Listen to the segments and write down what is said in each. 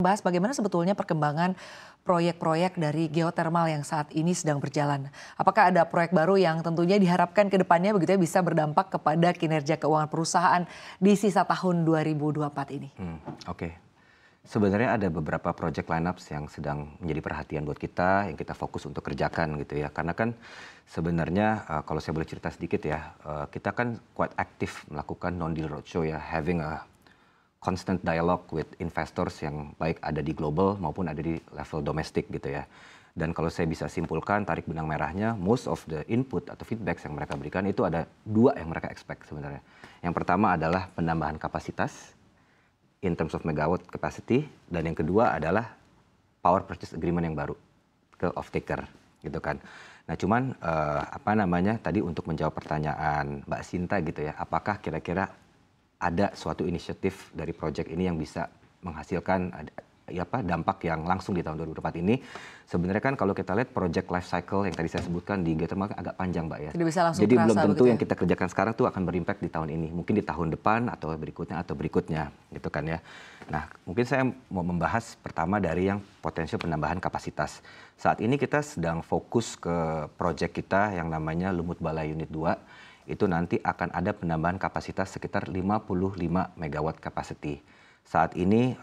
bahas bagaimana sebetulnya perkembangan proyek-proyek dari geothermal yang saat ini sedang berjalan. Apakah ada proyek baru yang tentunya diharapkan ke depannya begitu ya bisa berdampak kepada kinerja keuangan perusahaan di sisa tahun 2024 ini? Oke. Sebenarnya ada beberapa project lineups yang sedang menjadi perhatian buat kita, yang kita fokus untuk kerjakan gitu ya. Karena kan sebenarnya kalau saya boleh cerita sedikit ya, kita kan quite aktif melakukan non-deal roadshow ya, having a constant dialogue with investors yang baik ada di global maupun ada di level domestik gitu ya. Dan kalau saya bisa simpulkan tarik benang merahnya, most of the input atau feedback yang mereka berikan itu ada dua yang mereka expect sebenarnya. Yang pertama adalah penambahan kapasitas in terms of megawatt capacity, dan yang kedua adalah power purchase agreement yang baru ke off-taker gitu kan. Nah cuman tadi untuk menjawab pertanyaan Mbak Sinta gitu ya, apakah kira-kira ada suatu inisiatif dari proyek ini yang bisa menghasilkan dampak yang langsung di tahun 2024 ini. Sebenarnya kan kalau kita lihat project life cycle yang tadi saya sebutkan di geothermal agak panjang Mbak ya. Tidak bisa langsung jadi terasa, belum tentu ya? yang kita kerjakan sekarang tuh akan berimpact di tahun ini. Mungkin di tahun depan atau berikutnya gitu kan ya. Nah mungkin saya mau membahas pertama dari yang potensial penambahan kapasitas. Saat ini kita sedang fokus ke project kita yang namanya Lumut Balai Unit 2. Itu nanti akan ada penambahan kapasitas sekitar 55 megawatt capacity. Saat ini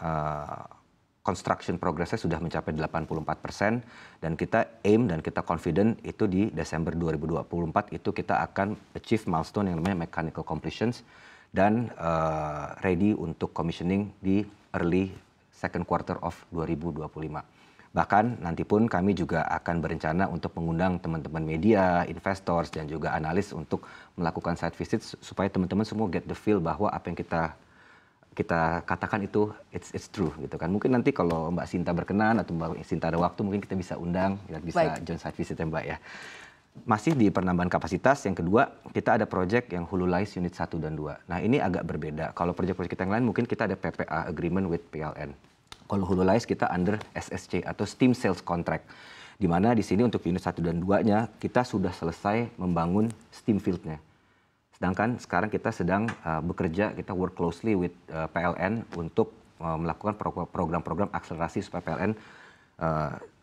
construction progressnya sudah mencapai 84% dan kita aim dan kita confident itu di Desember 2024 itu kita akan achieve milestone yang namanya mechanical completions dan ready untuk commissioning di early second quarter of 2025. Bahkan nanti pun kami juga akan berencana untuk mengundang teman-teman media, investors dan juga analis untuk melakukan site visit supaya teman-teman semua get the feel bahwa apa yang kita katakan itu it's true gitu kan. Mungkin nanti kalau Mbak Sinta berkenan atau Mbak Sinta ada waktu mungkin kita bisa undang, kita bisa join site visit ya Mbak ya. Masih di penambahan kapasitas, yang kedua kita ada project yang Hulu Lais Unit 1 dan 2. Nah ini agak berbeda. Kalau project-project kita yang lain mungkin kita ada PPA agreement with PLN. Kalau Hulu Lais kita under SSC atau Steam Sales Contract. Di mana di sini untuk unit 1 dan 2-nya kita sudah selesai membangun steam field-nya. Sedangkan sekarang kita sedang bekerja, kita work closely with PLN untuk melakukan program-program akselerasi supaya PLN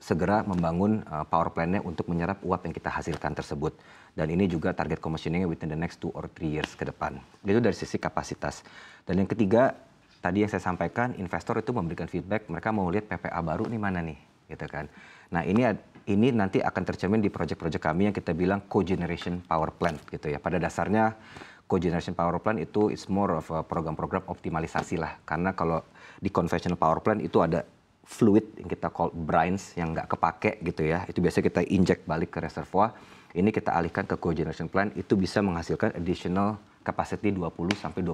segera membangun power plant-nya untuk menyerap uap yang kita hasilkan tersebut. Dan ini juga target commissioning-nya within the next 2 or 3 years ke depan. Itu dari sisi kapasitas. Dan yang ketiga, tadi yang saya sampaikan, investor itu memberikan feedback, mereka mau lihat PPA baru nih mana nih, gitu kan. Nah ini nanti akan tercermin di proyek-proyek kami yang kita bilang cogeneration power plant gitu ya. Pada dasarnya cogeneration power plant itu it's more of a program-program optimalisasi lah. Karena kalau di conventional power plant itu ada fluid yang kita call brines yang nggak kepake gitu ya. Itu biasanya kita inject balik ke reservoir. Ini kita alihkan ke cogeneration plant, itu bisa menghasilkan additional capacity 20-25%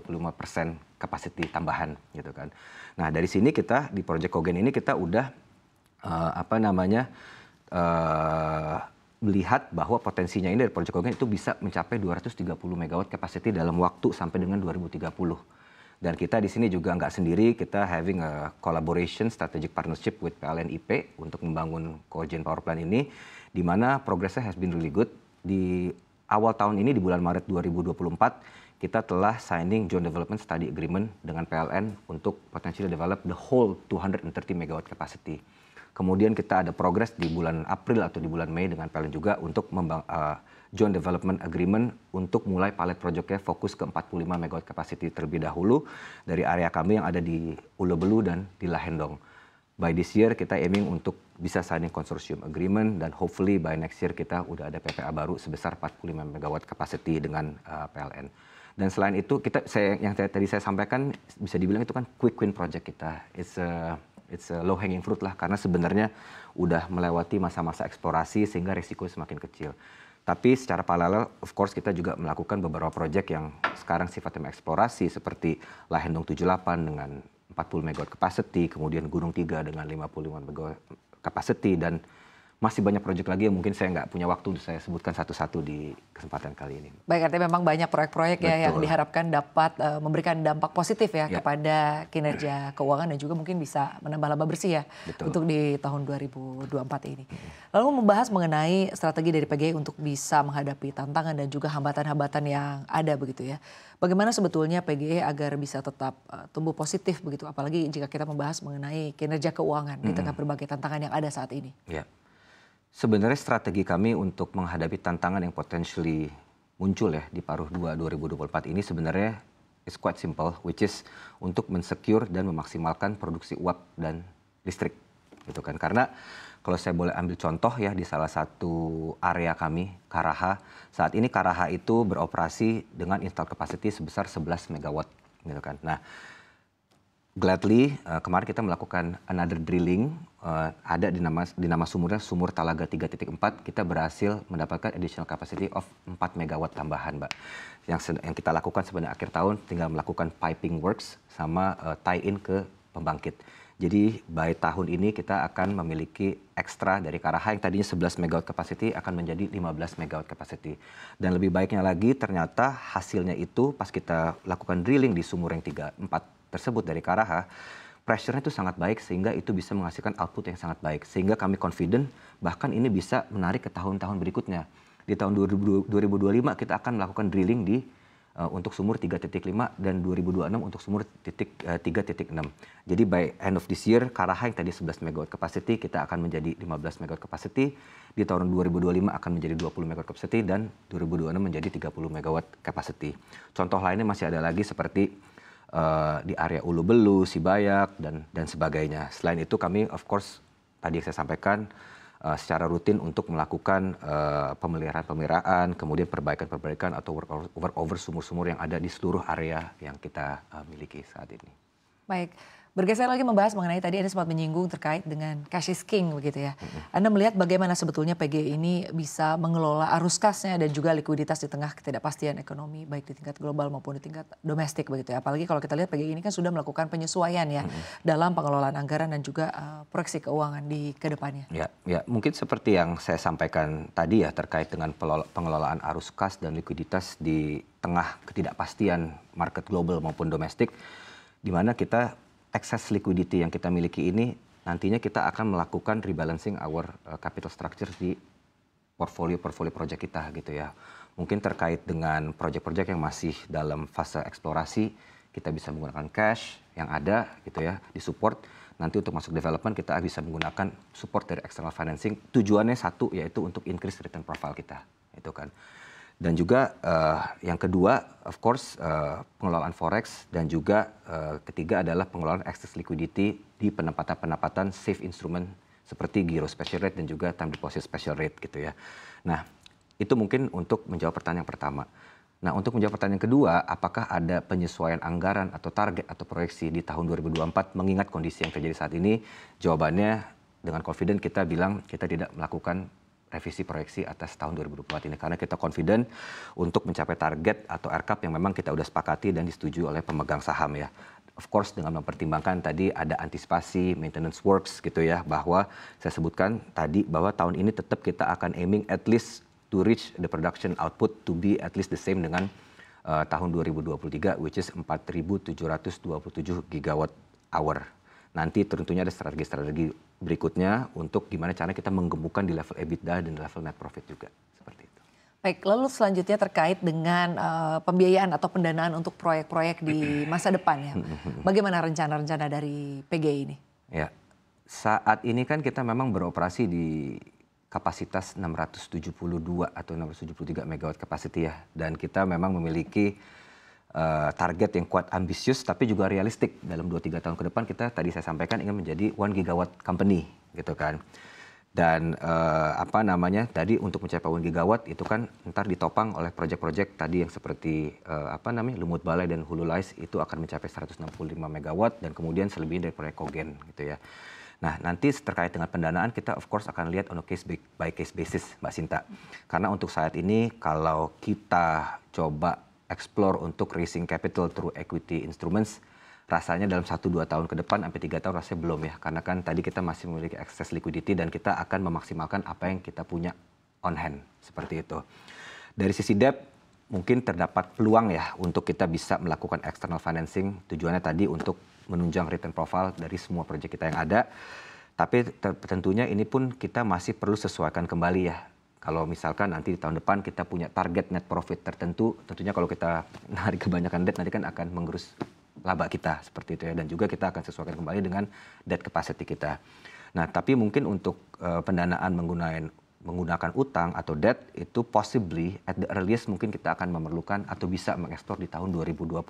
capacity tambahan gitu kan. Nah dari sini kita di proyek Cogen ini kita udah melihat bahwa potensinya ini dari proyek Cogen itu bisa mencapai 230 megawatt capacity dalam waktu sampai dengan 2030. Dan kita di sini juga nggak sendiri, kita having a collaboration strategic partnership with PLN IP untuk membangun cogen power plant ini, di mana progressnya has been really good. Di awal tahun ini di bulan Maret 2024 kita telah signing joint development study agreement dengan PLN untuk potentially develop the whole 230 megawatt capacity. Kemudian kita ada progress di bulan April atau di bulan Mei dengan PLN juga untuk joint development agreement untuk mulai pilot projectnya fokus ke 45 megawatt capacity terlebih dahulu dari area kami yang ada di Ulebelu dan di Lahendong. By this year kita aiming untuk bisa signing consortium agreement dan hopefully by next year kita udah ada PPA baru sebesar 45 megawatt capacity dengan PLN. Dan selain itu yang tadi saya sampaikan bisa dibilang itu kan quick win project kita. It's a low hanging fruit lah karena sebenarnya udah melewati masa-masa eksplorasi sehingga risiko semakin kecil. Tapi secara paralel of course kita juga melakukan beberapa proyek yang sekarang sifatnya eksplorasi seperti Lahendong 78 dengan 40 megawatt capacity, kemudian Gunung 3 dengan 55 megawatt capacity dan masih banyak proyek lagi yang mungkin saya nggak punya waktu untuk saya sebutkan satu-satu di kesempatan kali ini. Baik, artinya memang banyak proyek-proyek ya yang Betul. diharapkan dapat memberikan dampak positif ya Ya. kepada kinerja keuangan dan juga mungkin bisa menambah laba bersih ya Betul. untuk di tahun 2024 ini. Lalu membahas mengenai strategi dari PGI untuk bisa menghadapi tantangan dan juga hambatan-hambatan yang ada begitu ya. Bagaimana sebetulnya PGI agar bisa tetap tumbuh positif begitu, apalagi jika kita membahas mengenai kinerja keuangan di tengah berbagai tantangan yang ada saat ini. Ya. Sebenarnya strategi kami untuk menghadapi tantangan yang potentially muncul ya di paruh 2 2024 ini sebenarnya is quite simple, which is untuk mensecure dan memaksimalkan produksi uap dan listrik gitu kan. Karena kalau saya boleh ambil contoh ya di salah satu area kami, Karaha, saat ini Karaha itu beroperasi dengan install capacity sebesar 11 megawatt gitu kan. Nah, gladly kemarin kita melakukan another drilling, ada di nama sumurnya Sumur Talaga 3.4, kita berhasil mendapatkan additional capacity of 4 megawatt tambahan, Mbak. Yang kita lakukan sebenarnya akhir tahun tinggal melakukan piping works sama tie-in ke pembangkit. Jadi by tahun ini kita akan memiliki ekstra dari Karaha yang tadinya 11 megawatt capacity akan menjadi 15 megawatt capacity. Dan lebih baiknya lagi ternyata hasilnya itu pas kita lakukan drilling di sumur yang 3, 4 tersebut dari Karaha, pressure-nya itu sangat baik sehingga itu bisa menghasilkan output yang sangat baik. Sehingga kami confident bahkan ini bisa menarik ke tahun-tahun berikutnya. Di tahun 2025 kita akan melakukan drilling di untuk sumur 3.5 dan 2026 untuk sumur 3.6. Jadi by end of this year, Karaha yang tadi 11 megawatt capacity kita akan menjadi 15 megawatt capacity. Di tahun 2025 akan menjadi 20 megawatt capacity dan 2026 menjadi 30 megawatt capacity. Contoh lainnya masih ada lagi seperti di area Ulu Belu, Sibayak dan sebagainya. Selain itu kami of course tadi yang saya sampaikan secara rutin untuk melakukan pemeliharaan, kemudian perbaikan atau workover sumur-sumur yang ada di seluruh area yang kita miliki saat ini. Baik, bergeser lagi membahas mengenai tadi Anda sempat menyinggung terkait dengan cash is king begitu ya. Anda melihat bagaimana sebetulnya PGI ini bisa mengelola arus kasnya dan juga likuiditas di tengah ketidakpastian ekonomi baik di tingkat global maupun di tingkat domestik begitu ya. Apalagi kalau kita lihat PGI ini kan sudah melakukan penyesuaian ya dalam pengelolaan anggaran dan juga proyeksi keuangan di kedepannya. Ya, mungkin seperti yang saya sampaikan tadi ya terkait dengan pengelolaan arus kas dan likuiditas di tengah ketidakpastian market global maupun domestik, di mana kita excess liquidity yang kita miliki ini nantinya kita akan melakukan rebalancing our capital structure di portfolio project kita gitu ya. Mungkin terkait dengan project-project yang masih dalam fase eksplorasi, kita bisa menggunakan cash yang ada gitu ya, di support. Nanti untuk masuk development kita bisa menggunakan support dari external financing. Tujuannya satu yaitu untuk increase return profile kita, itu kan. Dan juga yang kedua, of course, pengelolaan forex dan juga ketiga adalah pengelolaan excess liquidity di penempatan safe instrument seperti giro special rate dan juga time deposit special rate gitu ya. Nah, itu mungkin untuk menjawab pertanyaan pertama. Nah, untuk menjawab pertanyaan kedua, apakah ada penyesuaian anggaran atau target atau proyeksi di tahun 2024 mengingat kondisi yang terjadi saat ini? Jawabannya dengan confident kita bilang kita tidak melakukan revisi proyeksi atas tahun 2024 ini karena kita confident untuk mencapai target atau RCAP yang memang kita udah sepakati dan disetujui oleh pemegang saham ya. Of course dengan mempertimbangkan tadi ada antisipasi maintenance works gitu ya, bahwa saya sebutkan tadi bahwa tahun ini tetap kita akan aiming at least to reach the production output to be at least the same dengan tahun 2023 which is 4.727 gigawatt hour. Nanti tentunya ada strategi-strategi berikutnya untuk gimana caranya kita menggemukkan di level EBITDA dan di level net profit juga, seperti itu. Baik, lalu selanjutnya terkait dengan pembiayaan atau pendanaan untuk proyek-proyek di masa depan ya. Bagaimana rencana-rencana dari PGI ini? Ya, saat ini kan kita memang beroperasi di kapasitas 672 atau 673 megawatt capacity ya. Dan kita memang memiliki target yang kuat ambisius tapi juga realistik. Dalam 2-3 tahun ke depan kita tadi saya sampaikan ingin menjadi 1 gigawatt company gitu kan. Dan tadi untuk mencapai 1 gigawatt itu kan ntar ditopang oleh proyek-proyek tadi yang seperti Lumut Balai dan Hulu Lais itu akan mencapai 165 megawatt dan kemudian selebihnya dari proyek Kogen gitu ya. Nah, nanti terkait dengan pendanaan kita of course akan lihat on a case by case basis, Mbak Sinta. Karena untuk saat ini kalau kita coba explore untuk raising capital through equity instruments, rasanya dalam 1-2 tahun ke depan sampai 3 tahun rasanya belum ya. Karena kan tadi kita masih memiliki excess liquidity dan kita akan memaksimalkan apa yang kita punya on hand, seperti itu. Dari sisi debt, mungkin terdapat peluang ya untuk kita bisa melakukan external financing. Tujuannya tadi untuk menunjang return profile dari semua proyek kita yang ada. Tapi tentunya ini pun kita masih perlu sesuaikan kembali ya. Kalau misalkan nanti di tahun depan kita punya target net profit tertentu, tentunya kalau kita narik kebanyakan debt nanti kan akan menggerus laba kita seperti itu ya. Dan juga kita akan sesuaikan kembali dengan debt capacity kita. Nah, tapi mungkin untuk pendanaan menggunakan utang atau debt itu possibly at the earliest mungkin kita akan memerlukan atau bisa mengeksplor di tahun 2025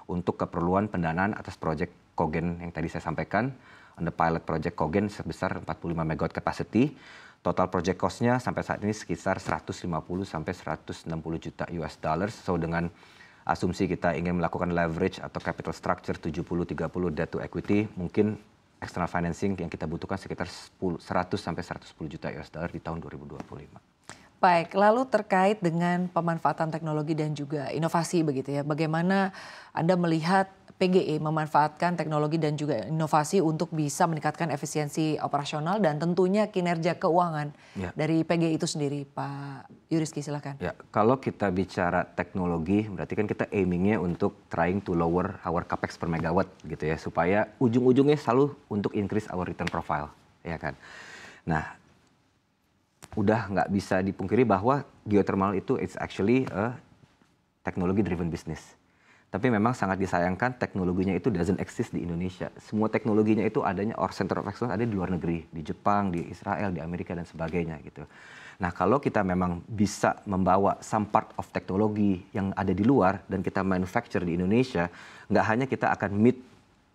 untuk keperluan pendanaan atas proyek Cogen yang tadi saya sampaikan. On the pilot project Cogen sebesar 45 megawatt capacity. Total project cost-nya sampai saat ini sekitar 150 sampai 160 juta US dollars. So dengan asumsi kita ingin melakukan leverage atau capital structure 70-30 debt to equity, mungkin external financing yang kita butuhkan sekitar 100 sampai 110 juta US dollar di tahun 2025. Baik, lalu terkait dengan pemanfaatan teknologi dan juga inovasi begitu ya. Bagaimana Anda melihat PGE memanfaatkan teknologi dan juga inovasi untuk bisa meningkatkan efisiensi operasional dan tentunya kinerja keuangan dari PGE itu sendiri, Pak Yuriski, silakan. Ya, kalau kita bicara teknologi, berarti kan kita aimingnya untuk trying to lower our capex per megawatt gitu ya, supaya ujung-ujungnya selalu untuk increase our return profile, ya kan. Nah, udah nggak bisa dipungkiri bahwa geothermal itu it's actually a technology driven business. Tapi memang sangat disayangkan teknologinya itu doesn't exist di Indonesia. Semua teknologinya itu adanya or center of excellence ada di luar negeri, di Jepang, di Israel, di Amerika dan sebagainya gitu. Nah, kalau kita memang bisa membawa some part of teknologi yang ada di luar dan kita manufacture di Indonesia, nggak hanya kita akan meet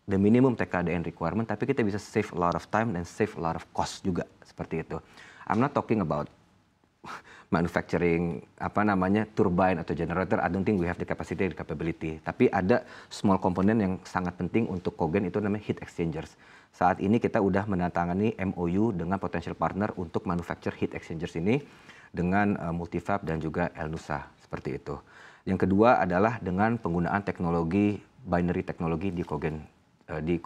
the minimum TKDN requirement, tapi kita bisa save a lot of time dan save a lot of cost juga seperti itu. I'm not talking about manufacturing turbine atau generator. I don't think we have the capacity and capability. Tapi ada small komponen yang sangat penting untuk Cogen itu namanya heat exchangers. Saat ini kita udah menandatangani MOU dengan potential partner untuk manufacture heat exchangers ini dengan Multifab dan juga Elnusa seperti itu. Yang kedua adalah dengan penggunaan teknologi binary teknologi di Cogen di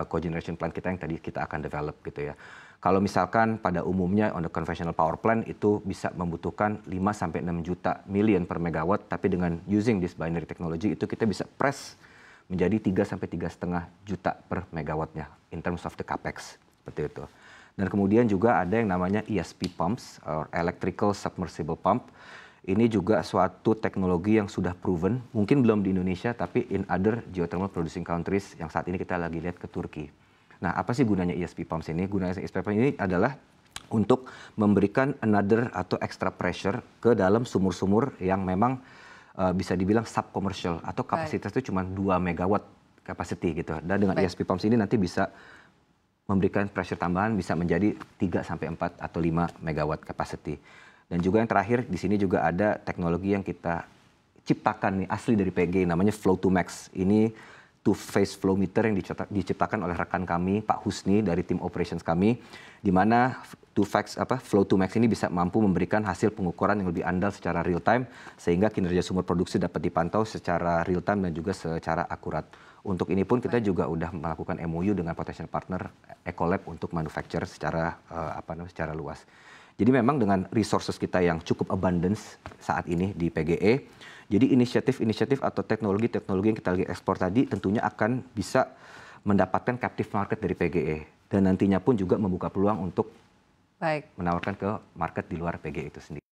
cogeneration plant kita yang tadi kita akan develop gitu ya. Kalau misalkan pada umumnya on the conventional power plant itu bisa membutuhkan 5 sampai 6 juta million per megawatt, tapi dengan using this binary technology itu kita bisa press menjadi 3 sampai 3,5 juta per megawattnya in terms of the capex seperti itu. Dan kemudian juga ada yang namanya ESP pumps or electrical submersible pump. Ini juga suatu teknologi yang sudah proven, mungkin belum di Indonesia tapi in other geothermal producing countries yang saat ini kita lagi lihat ke Turki. Nah, apa sih gunanya ESP pumps ini? Gunanya ESP pumps ini adalah untuk memberikan another atau extra pressure ke dalam sumur-sumur yang memang bisa dibilang sub-commercial atau kapasitas itu cuma 2 megawatt capacity gitu. Dan dengan ESP pumps ini nanti bisa memberikan pressure tambahan bisa menjadi 3 sampai 4 atau 5 megawatt capacity. Dan juga yang terakhir di sini juga ada teknologi yang kita ciptakan nih asli dari PG namanya Flow to Max. Ini two-phase flow meter yang diciptakan oleh rekan kami Pak Husni dari tim operations kami, di mana Flow to Max ini bisa mampu memberikan hasil pengukuran yang lebih andal secara real time sehingga kinerja sumur produksi dapat dipantau secara real time dan juga secara akurat. Untuk ini pun kita juga udah melakukan MOU dengan potential partner Ecolab untuk manufacture secara luas. Jadi memang dengan resources kita yang cukup abundance saat ini di PGE, jadi inisiatif-inisiatif atau teknologi-teknologi yang kita lagi ekspor tadi tentunya akan bisa mendapatkan captive market dari PGE. Dan nantinya pun juga membuka peluang untuk menawarkan ke market di luar PGE itu sendiri.